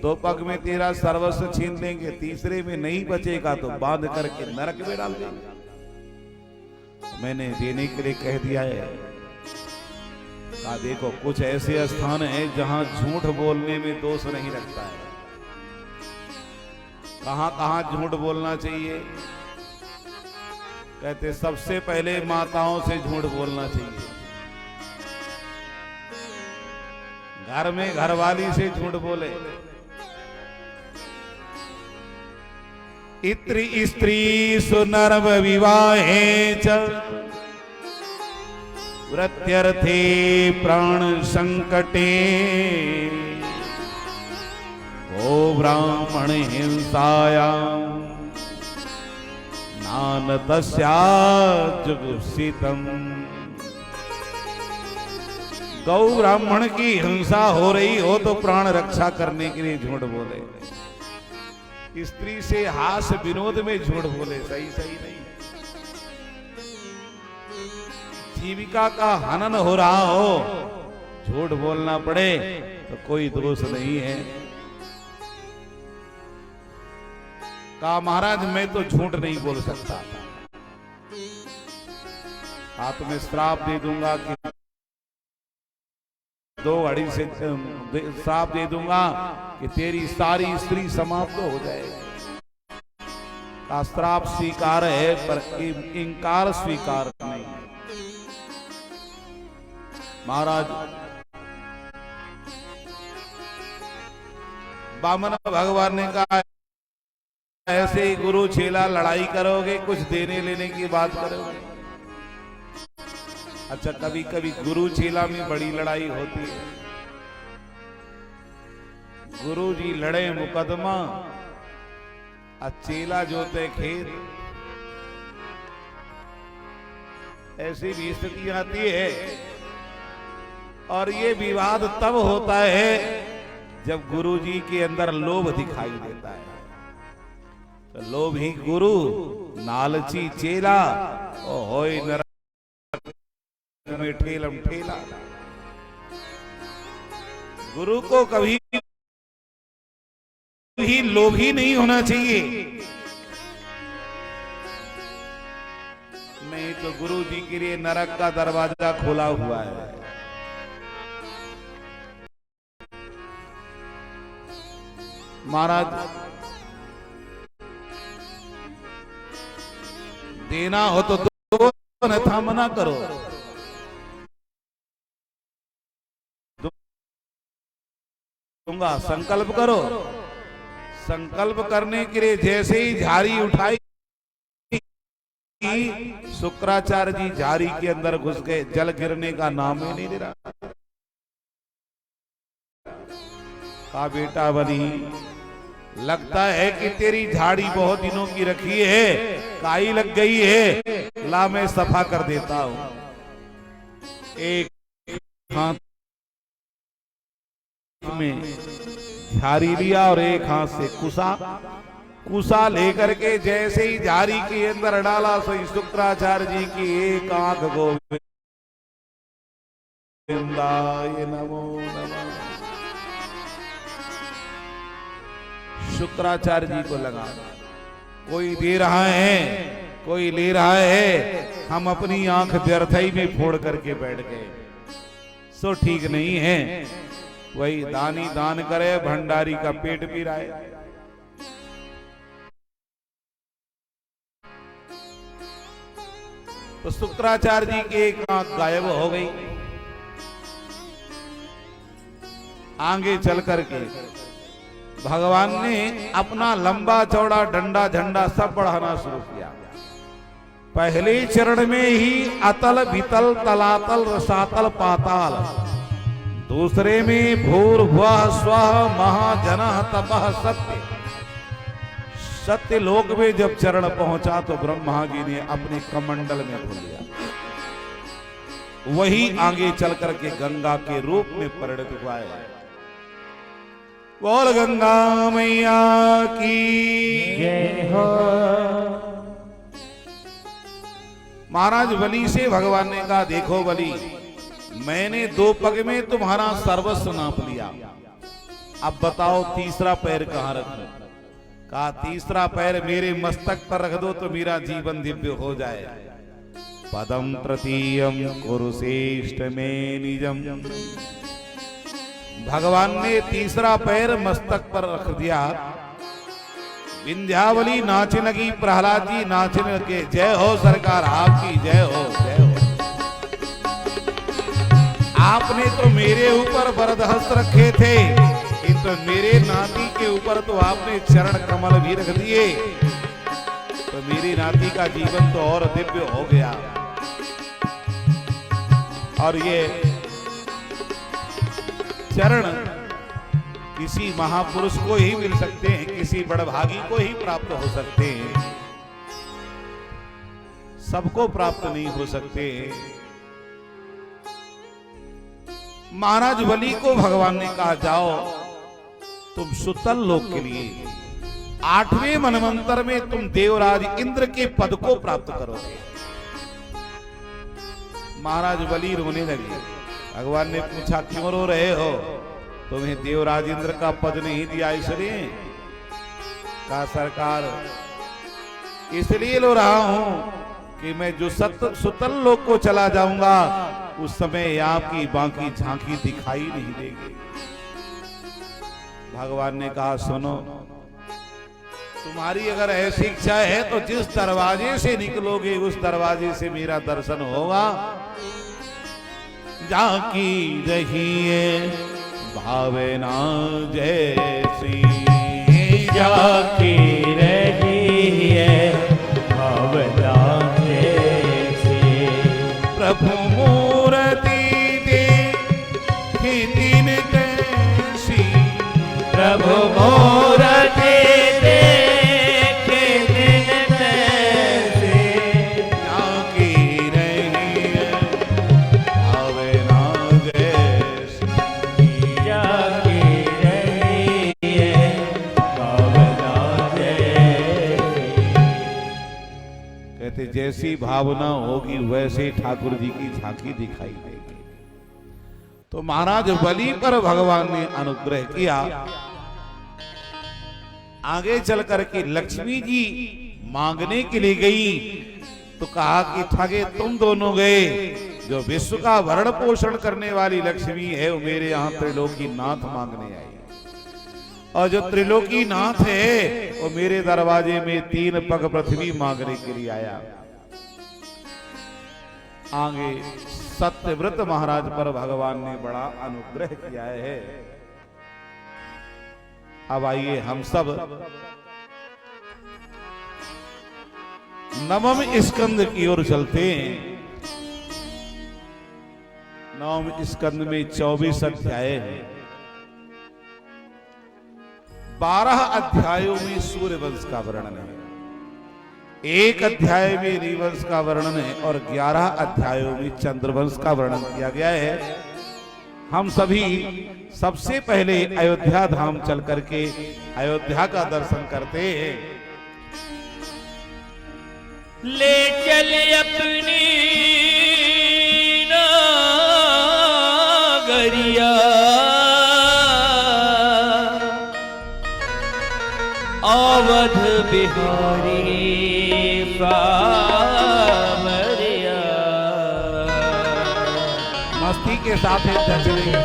2 पग में तेरा सर्वस्व छीन लेंगे, तीसरे में नहीं बचेगा तो बांध करके नरक में डाल देंगे। मैंने देने के लिए कह दिया है। कहा देखो कुछ ऐसे स्थान है जहां झूठ बोलने में दोष नहीं लगता है। कहां कहां झूठ बोलना चाहिए? कहते सबसे पहले माताओं से झूठ बोलना चाहिए। घर में घरवाली से झूठ बोले। इत्री स्त्री सुनर्व विवाहे च वृत्यर्थे प्राण संकटे ओ ब्राह्मण हिंसायां नान तस्या जुगुप्सितम। गौ ब्राह्मण की हिंसा हो रही हो तो प्राण रक्षा करने के लिए झूठ बोले। स्त्री से हास्य विनोद में झूठ बोले, सही नहीं। जीविका का हनन हो रहा हो, झूठ बोलना पड़े तो कोई दोष नहीं है। कहा महाराज मैं तो झूठ नहीं बोल सकता। हाथ में श्राप दे दूंगा कि 2-2.5 से श्राप दे दूंगा कि तेरी सारी स्त्री समाप्त हो जाएगी। का श्राप स्वीकार है पर इंकार स्वीकार नहीं। महाराज वामन भगवान ने कहा ऐसे ही गुरु चेला लड़ाई करोगे, कुछ देने लेने की बात करोगे। अच्छा कभी कभी गुरु चेला में बड़ी लड़ाई होती है। गुरु जी लड़े मुकदमा और चेला जोते खेत। ऐसी भी स्थिति आती है। और ये विवाद तब होता है जब गुरु जी के अंदर लोभ दिखाई देता है। तो लोभी गुरु लालची चेला ओ होय नरक में ठेलम ठेला। गुरु को कभी भी लोभी नहीं होना चाहिए। नहीं तो गुरु जी के लिए नरक का दरवाजा खुला हुआ है। महाराज देना हो तो दो, अन्यथा मना करो। दूंगा, संकल्प करो। संकल्प करने के लिए जैसे ही झाड़ी उठाई शुक्राचार्य जी झाड़ी के अंदर घुस गए। जल गिरने का नाम ही नहीं दे रहा। कहा बेटा बनी लगता है कि तेरी झाड़ी बहुत दिनों की रखी है, काई लग गई है। ला मैं सफा कर देता हूं। एक हाथ में झाड़ी लिया और एक हाथ से कुसा लेकर के जैसे ही झाड़ी के अंदर डाला सो शुक्राचार्य जी की एक आंख गोविंदाय नमो नमः। शुक्राचार्य जी को लगा कोई दे रहा है कोई ले रहा है, हम अपनी आंख व्यर्थई में फोड़ करके बैठ गए। सो ठीक नहीं है। वही दानी दान करे, भंडारी का पेट पिराए। तो शुक्राचार्य जी की एक आंख गायब हो गई। आगे चल करके भगवान ने अपना लंबा चौड़ा डंडा झंडा सब बढ़ाना शुरू किया। पहले चरण में ही अतल वितल तलातल रसातल पाताल, दूसरे में भूर्भुवः स्वः महाजनः तपः सत्य। सत्य लोक में जब चरण पहुंचा तो ब्रह्मा जी ने अपने कमंडल में धो लिया। वही आगे चल करके गंगा के रूप में परिणत हुआ है। बोल गंगा मैया की जय हो। महाराज बलि से भगवान ने कहा, देखो बलि, मैंने 2 पग में तुम्हारा सर्वस्व नाप लिया, अब बताओ तीसरा पैर कहां रखूं? कहा, तीसरा पैर मेरे मस्तक पर रख दो तो मेरा जीवन दिव्य हो जाए। पदम तृतीयम कुरुश्रेष्ठ में निजम। भगवान ने तीसरा पैर मस्तक पर रख दिया। विंध्यावली नाचने लगी, प्रहलाद जी नाचने लगे। जय हो सरकार, आपकी जय हो, जय हो। आपने तो मेरे ऊपर वरदहस्त रखे थे, किंतु मेरे नाती के ऊपर तो आपने चरण कमल भी रख दिए, तो मेरी नाती का जीवन तो और दिव्य हो गया। और ये चरण किसी महापुरुष को ही मिल सकते हैं, किसी बड़भागी को ही प्राप्त हो सकते हैं, सबको प्राप्त नहीं हो सकते। महाराज बलि को भगवान ने कहा, जाओ तुम सुतल लोक के लिए 8वें मनवंतर में तुम देवराज इंद्र के पद को प्राप्त करोगे। महाराज बलि रोने लगे। भगवान ने पूछा, क्यों रो रहे हो? तुम्हें देवराज इंद्र का पद नहीं दिया इसलिए? कहा, सरकार इसलिए रो रहा हूं कि मैं जो सुतल लोक को चला जाऊंगा उस समय आपकी बाकी झांकी दिखाई नहीं देगी। भगवान ने कहा, सुनो, तुम्हारी अगर ऐसी इच्छा है तो जिस दरवाजे से निकलोगे उस दरवाजे से मेरा दर्शन होगा। जाकी रहिए भावना जैसी, जाकी रहिए भावना जैसी। प्रभु मूर्ति देखी दिन कैसी, प्रभु मूर्ति देखे दिन कैसी। जाकी रहिए भावना जैसी। जाकी रहिए भावना जैसी। कहते जैसी भावना होगी वैसे ठाकुर जी की झांकी दिखाई देगी। तो महाराज बलि पर भगवान ने अनुग्रह किया। आगे चल करके लक्ष्मी जी मांगने के लिए गई तो कहा कि ठगे तुम दोनों गए, जो विश्व का भरण पोषण करने वाली लक्ष्मी है वो मेरे यहाँ त्रिलोकी नाथ मांगने आई, और जो त्रिलोकी नाथ है वो मेरे दरवाजे में 3 पग पृथ्वी मांगने के लिए आया। आगे सत्यव्रत महाराज पर भगवान ने बड़ा अनुग्रह किया है। अब आइए हम सब नवम स्कंद की ओर चलते हैं। नवम स्कंद में 24 अध्याय है। 12 अध्यायों में सूर्य वंश का वर्णन है, 1 अध्याय में ऋवंश का वर्णन है और 11 अध्यायों में चंद्रवंश का वर्णन किया गया है। हम सभी सबसे पहले अयोध्या धाम चल करके अयोध्या का दर्शन करते हैं। ले चले अपनी नगरिया, अवध बिहारी सावरिया। मस्ती के साथ चलेंगे।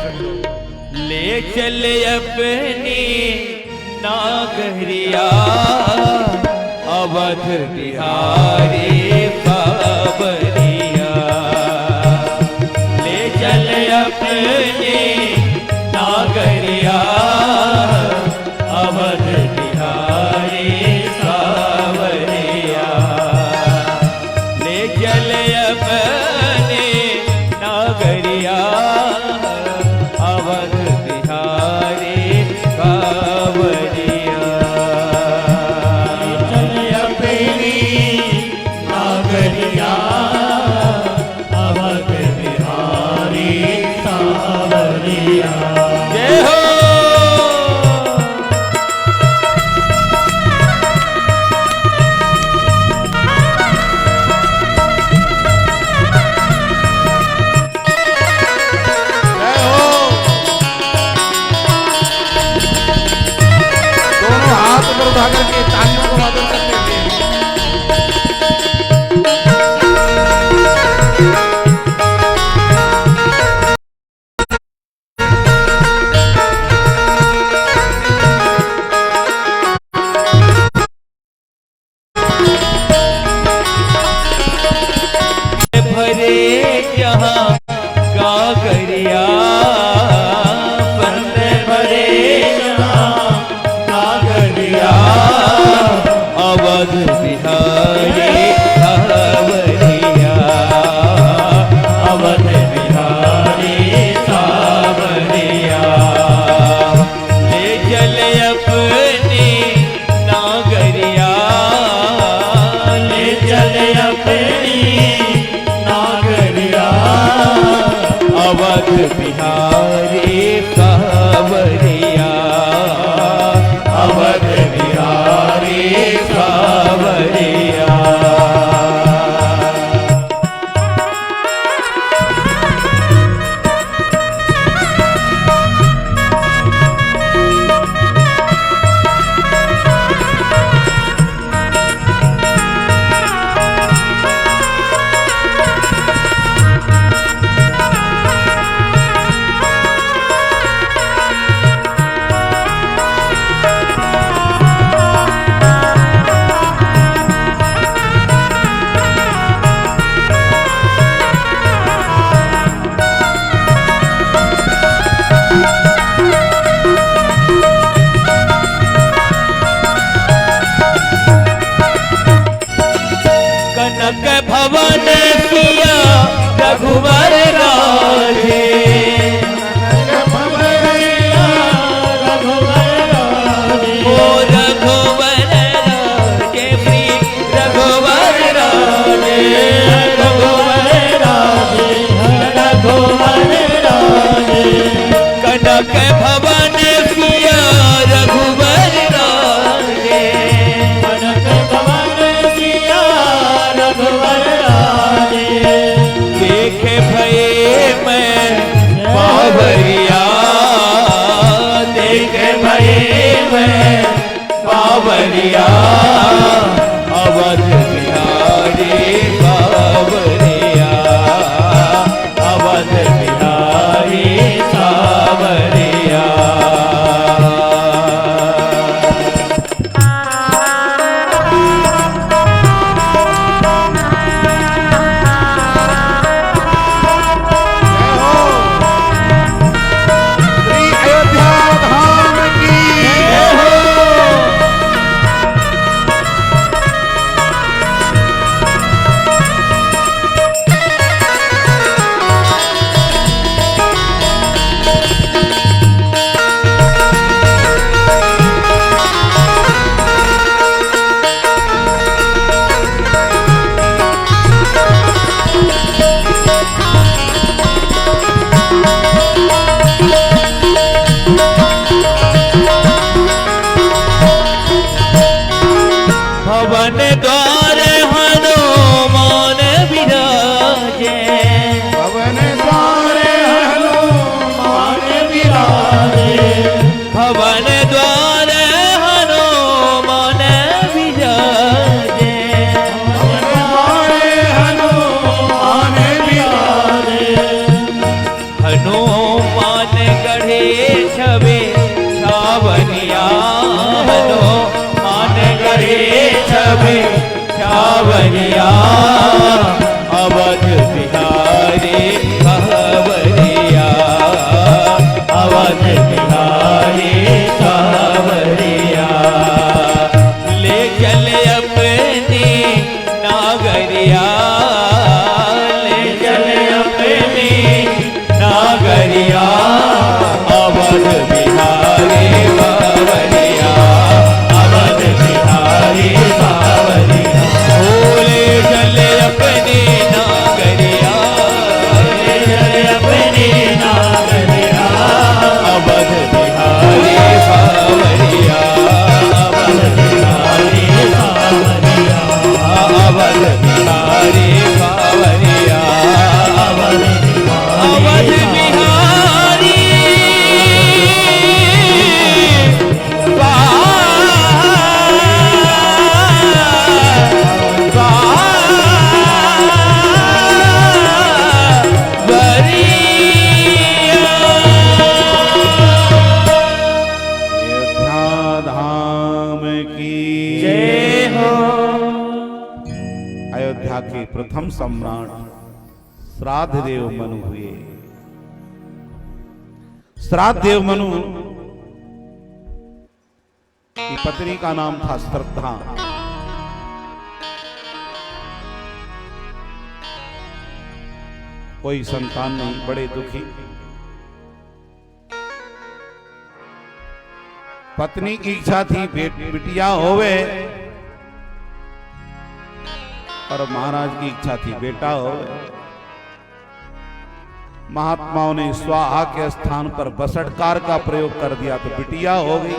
ले चले अपनी नागरिया, अवध बिहारी सावरिया। अपने नागरिया अवध बिहारी सावरिया ले चले अपने नागरिया अवध बिहारी सावरिया चले अपनी नागरिया अवध बिहारी सावरिया। जय हो जय हो। दोनों हाथ ऊपर उठा करके तालियों को वादन करते थे। भरे जहाँ गागरिया पंत भरे जहाँ नागरिया अवध बिहारी सावरिया अवध बिहारी सावरिया ले चले अपनी नागरिया ले चले अपनी नागरिया अवध बिहारी सावरिया अवध बिहारी सावरिया कनक भवन सिया रघुवर राजे ओ रघुवर राजे श्री रघुवर राजे कनक भवन सिया रघुवर राजे देखे भये मैं बावरिया देखे भये मैं बावरिया अवध बिहारी बावरिया अवध बिहारी सावरिया श्री अयोध्या धाम की जय हो प्रथम सम्राट श्राद्ध देव मनु हुए। श्राद्ध देव मनु की पत्नी का नाम था श्रद्धा। कोई संतान नहीं, बड़े दुखी। पत्नी की इच्छा थी बिटिया होवे और महाराज की इच्छा थी बेटा होवे। महात्माओं ने स्वाहा के स्थान पर बसटकार का प्रयोग कर दिया तो बिटिया हो गई।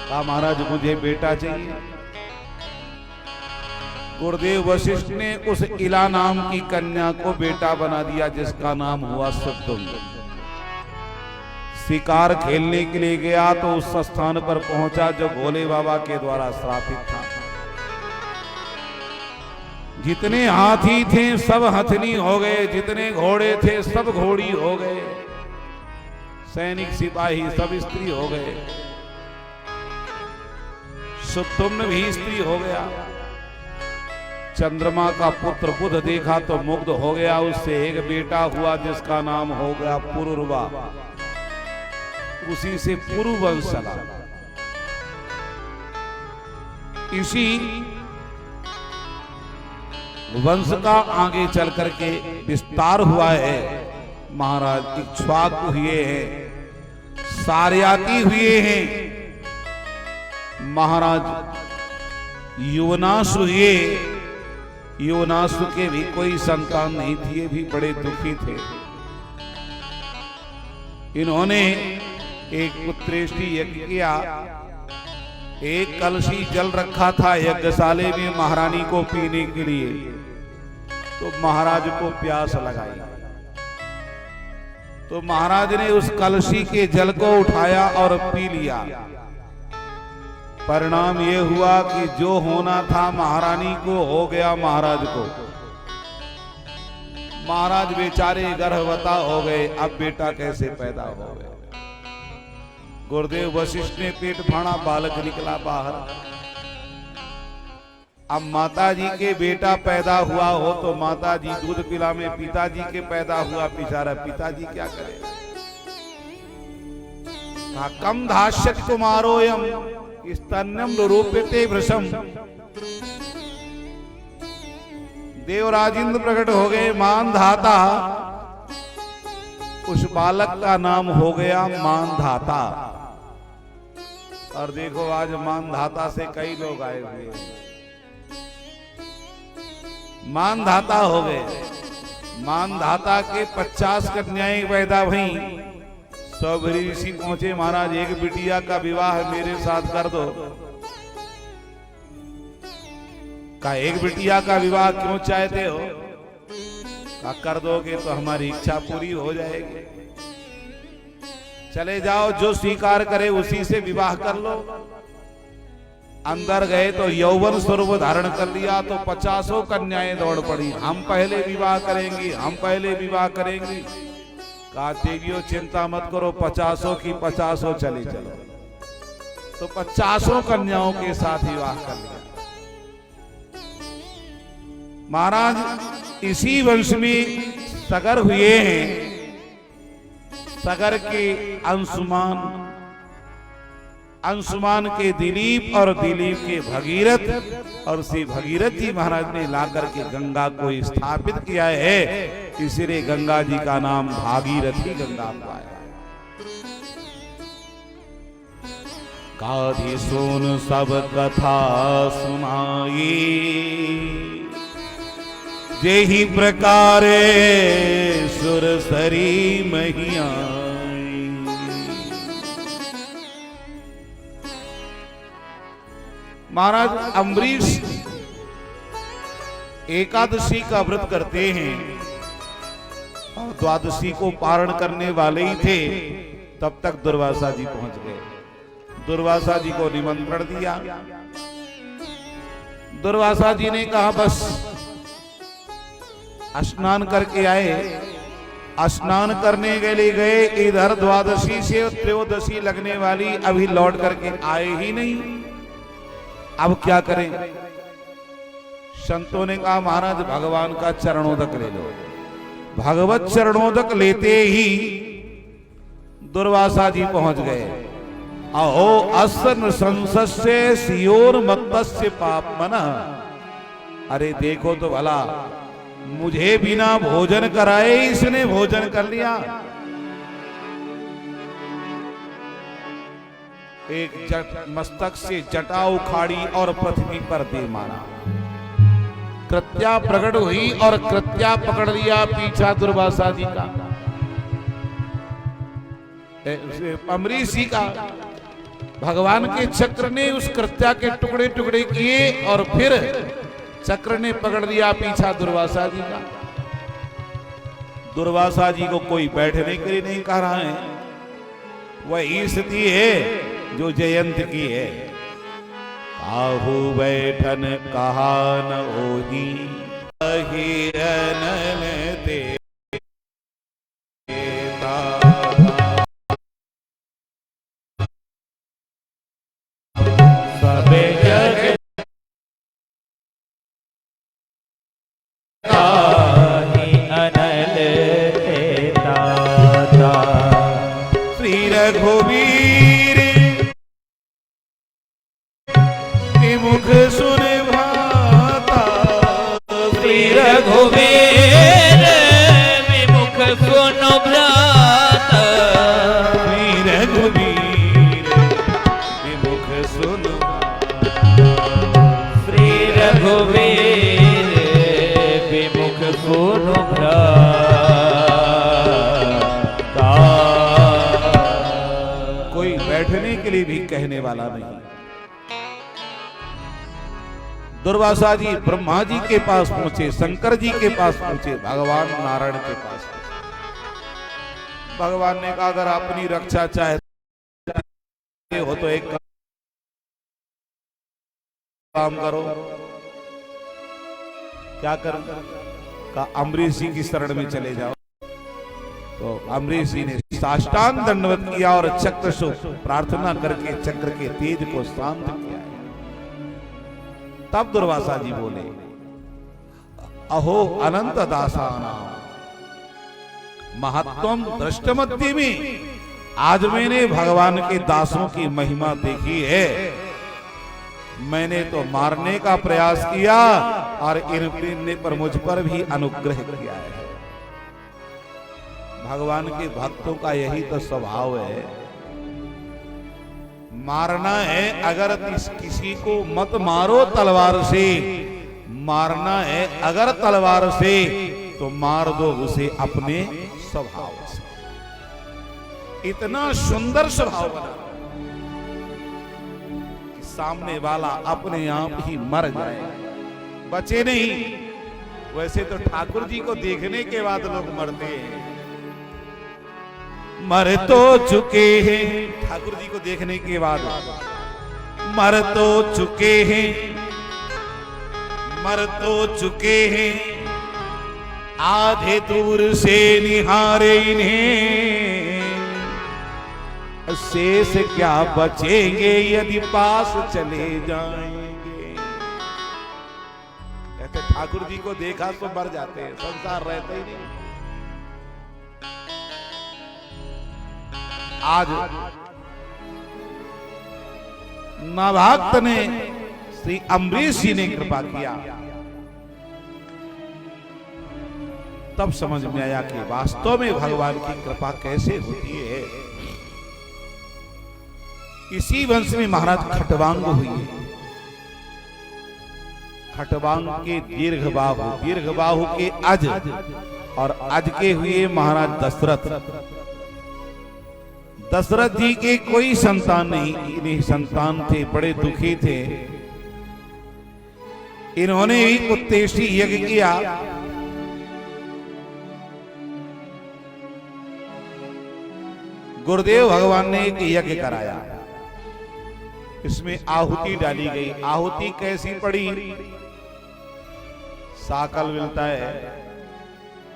कहा महाराज मुझे बेटा चाहिए। गुरुदेव वशिष्ठ ने उस इला नाम की कन्या को बेटा बना दिया, जिसका नाम हुआ सुतुंग। शिकार खेलने के लिए गया तो उस स्थान पर पहुंचा जो भोले बाबा के द्वारा श्रापित था। जितने हाथी थे सब हथनी हो गए, जितने घोड़े थे सब घोड़ी हो गए, सैनिक सिपाही सब स्त्री हो गए, सुतुम्न भी स्त्री हो गया। चंद्रमा का पुत्र बुध देखा तो मुग्ध हो गया। उससे एक बेटा हुआ जिसका नाम हो गया पुरुरवा। उसी से पुरु वंश चला। इसी वंश का आगे चल करके विस्तार हुआ है। महाराज इक्ष्वाकु हुए हैं, सार्याती हुए हैं, महाराज युवनाश हुए। युवनाश के भी कोई संतान नहीं थी, ये भी बड़े दुखी थे। इन्होंने एक पुत्रेष्टि यज्ञ किया। एक कलशी जल रखा था यज्ञशाले में महारानी को पीने के लिए, तो महाराज को प्यास लगाई। तो महाराज ने उस कलशी के जल को उठाया और पी लिया। परिणाम ये हुआ कि जो होना था महारानी को हो गया महाराज को। महाराज बेचारे गर्भवता हो गए। अब बेटा कैसे पैदा हो गया? गुरुदेव वशिष्ठ ने पेट फाड़ा, बालक निकला बाहर। अब माताजी के बेटा पैदा हुआ हो तो माताजी दूध पिलावे, पिताजी के पैदा हुआ बेचारा पिताजी क्या करे? कम धाष्यति कुमारोयम स्तन्यम रूप्यते वृषम। देवराजेंद्र प्रकट हो गए, मानधाता। उस बालक का नाम हो गया मानधाता। और देखो आज मानधाता से कई लोग आए हुए, मानधाता हो गए। मानधाता के 50 कन्याएं पैदा हुई। सौभरी ऋषि पहुंचे, महाराज एक बिटिया का विवाह मेरे साथ कर दो। का एक बिटिया का विवाह क्यों चाहते हो? का कर दोगे तो हमारी इच्छा पूरी हो जाएगी। चले जाओ, जो स्वीकार करे उसी से विवाह कर लो। अंदर गए तो यौवन स्वरूप धारण कर लिया तो 50 कन्याएं दौड़ पड़ी, हम पहले विवाह करेंगी, हम पहले विवाह करेंगी। कहा देवियों चिंता मत करो, 50 की 50 चले चलो। तो 50 कन्याओं के साथ विवाह कर लिया। महाराज इसी वंश में सगर हुए हैं। सगर के अंशुमान, अंशुमान के दिलीप और दिलीप के भगीरथ, और श्री भगीरथ जी महाराज ने लाकर के गंगा को स्थापित किया है। इसलिए गंगा जी का नाम भागीरथी गंगा हुआ है। काधी सुन सब कथा सुनाई, जेहि प्रकारे सुरसरी महिया। महाराज अम्बरीश एकादशी का व्रत करते हैं और द्वादशी को पारण करने वाले ही थे, तब तक दुर्वासा जी पहुंच गए। दुर्वासा जी को निमंत्रण दिया। दुर्वासा जी ने कहा बस स्नान करके आए। स्नान करने के लिए गए, इधर द्वादशी से त्रयोदशी लगने वाली, अभी लौट करके आए ही नहीं। अब क्या करें? संतों ने कहा महाराज भगवान का चरणोदक ले लो। भगवत चरणोदक लेते ही दुर्वासा जी पहुंच गए। अहो असन संसस्य सियोर मत्स्य पाप मना। अरे देखो तो भला, मुझे बिना भोजन कराए इसने भोजन कर लिया। एक मस्तक से जटा उखाड़ी और पृथ्वी पर दे मारा। कृत्या प्रकट हुई और कृत्या पकड़ लिया पीछा दुर्वासा जी का, अम्बरीश जी का। भगवान के चक्र ने उस कृत्या के टुकड़े टुकड़े किए और फिर चक्र ने पकड़ लिया पीछा दुर्वासा जी का। दुर्वासा जी को कोई बैठने के लिए नहीं कह रहा है। वही स्थिति है जो जयंत की है। काहू बैठन कहा न ओही हिरन देता। सबे जग ताहि अनल देता। श्री रघुवीर विमुख सुन भाता। श्री रघुवीर विमुख सुन भ्राता। श्री रघुवीर विमुख सुन। श्री रघुवीर विमुख सुन भ्राता। कोई बैठने के लिए भी कहने वाला नहीं। दुर्वासा जी ब्रह्मा जी के पास पहुंचे, शंकर जी के पास पहुंचे, भगवान नारायण के पास पहुंचे। भगवान ने कहा अगर अपनी रक्षा चाहते हो तो एक काम करो। क्या करूं? कहा अम्बरीश जी की शरण में चले जाओ। तो अम्बरीश जी ने साष्टांग दंडवत किया और चक्र से प्रार्थना करके चक्र के तेज को शांत किया। तब दुर्वासा जी बोले, अहो अनंत दासाना महत्वम दृष्टमति में। आज मैंने भगवान के दासों की महिमा देखी है। मैंने तो मारने का प्रयास किया और इनने पर मुझ पर भी अनुग्रह किया है। भगवान के भक्तों का यही तो स्वभाव है। मारना है अगर किसी को मत मारो तलवार से, मारना है अगर तलवार से तो मार दो उसे अपने स्वभाव से। इतना सुंदर स्वभाव बना कि सामने वाला अपने आप ही मर जाए, बचे नहीं। वैसे तो ठाकुर जी को देखने के बाद लोग मरते हैं। मर तो चुके हैं, ठाकुर जी को देखने के बाद मर तो चुके हैं, मर तो चुके हैं। आधे दूर से निहारे इन्हें, शेष क्या बचेंगे यदि पास चले जाएंगे। कहते ठाकुर जी को देखा तो मर जाते हैं, संसार रहते ही नहीं। आज नाभाक्त ने श्री अम्बरीश जी ने कृपा किया। तब समझ में आया कि वास्तव में भगवान की कृपा कैसे होती है। इसी वंश में महाराज खटवांग हुए। खटवांग के दीर्घबाहु के अज और अज के हुए महाराज दशरथ। दशरथ जी के कोई संतान नहीं, इन्हीं संतान थे, बड़े दुखी थे। इन्होंने भी कुत्तेष्टि यज्ञ किया। गुरुदेव भगवान ने एक यज्ञ कराया। इसमें आहुति डाली गई। आहुति कैसी पड़ी? साकल मिलता है,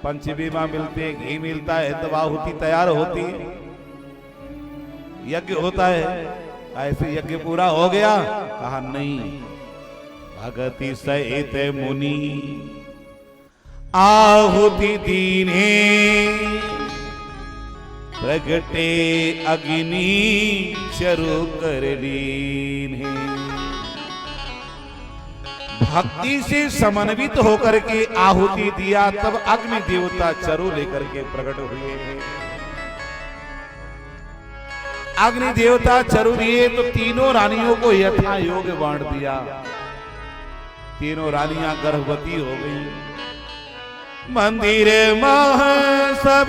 पंचबीमा मिलते, घी मिलता है, तब आहुति तैयार होती है, यज्ञ होता है। ऐसे यज्ञ पूरा हो गया। कहा नहीं, भगति सहित मुनि आहुति दीने प्रगटे अग्नि चरु कर लीने। भक्ति से समन्वित होकर के आहुति दिया, तब अग्नि देवता चरु लेकर के प्रकट हुए। अग्नि देवता चरु दिए तो तीनों रानियों को यथा योग बांट दिया। तीनों रानियां गर्भवती हो गई। मंदिर मह सब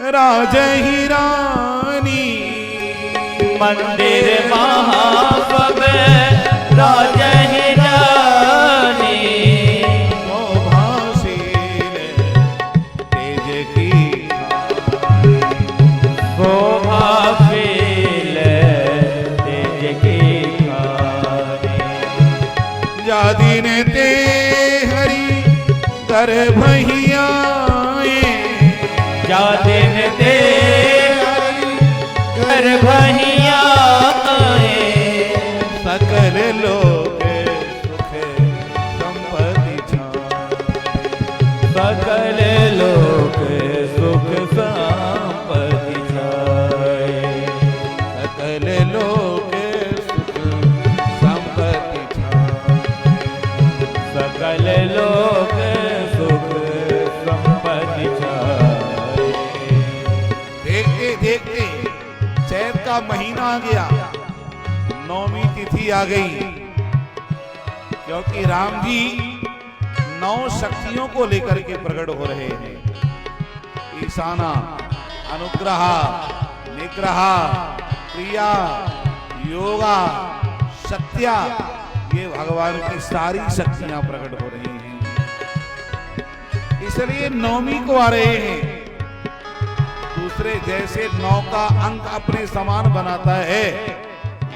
राज ही रानी, मंदिर महासब राज ही रानी, शोभाशील तेज की शोभाशील तेज की खानी। जा दिन ते हरि गर्भहियाए, जा दिन ते गर्भहिया सकल लोक सुख संपत्ति छाए। सकल लोक सुख संपत्ति छाए। सकल लोक सुख संपत्ति छाए। सकल लोक सुख संपत्ति छाए। देखते देखते चैत का महीना आ गया, नौमी तिथि आ गई। क्योंकि राम जी 9 शक्तियों को लेकर के प्रकट हो रहे हैं। ईशाना, अनुग्रह, निग्रह, प्रिया, योगा, सत्या, ये भगवान की सारी शक्तियां प्रकट हो रही हैं। इसलिए नौमी को आ रहे हैं। दूसरे जैसे 9 का अंक अपने समान बनाता है,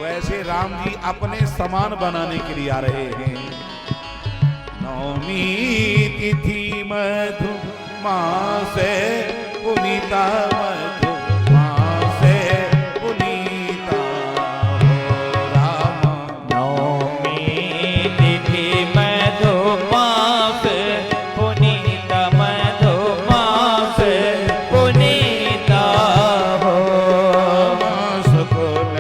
वैसे राम जी अपने समान बनाने के लिए आ रहे हैं। नौमी तिथि मधु मास पुनीता, मधु मास पुनीता हो राम। नौमी तिथि मधु मास पुनीता, मधु मास पुनीता हो। सुकुल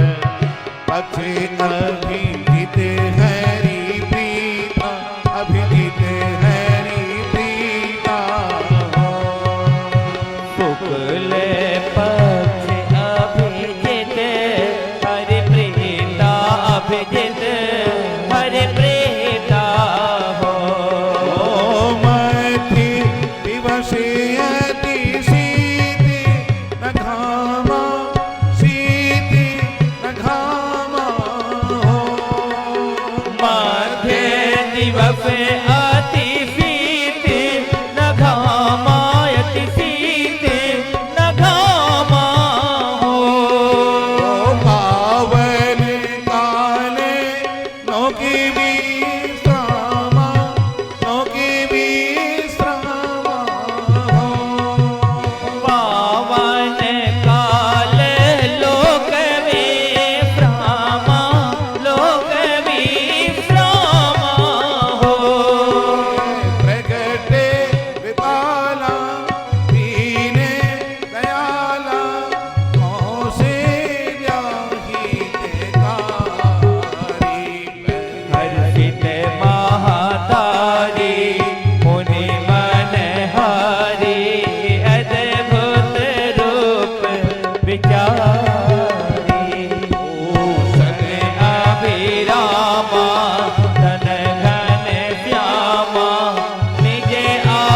पक्षी अभिजित हरि प्रीता, अभिजित हरि प्रीता हो। शुक्ल पक्ष अभिजित हरि प्रीता, अभिजित हरि प्रीता हो। मथि दिवसे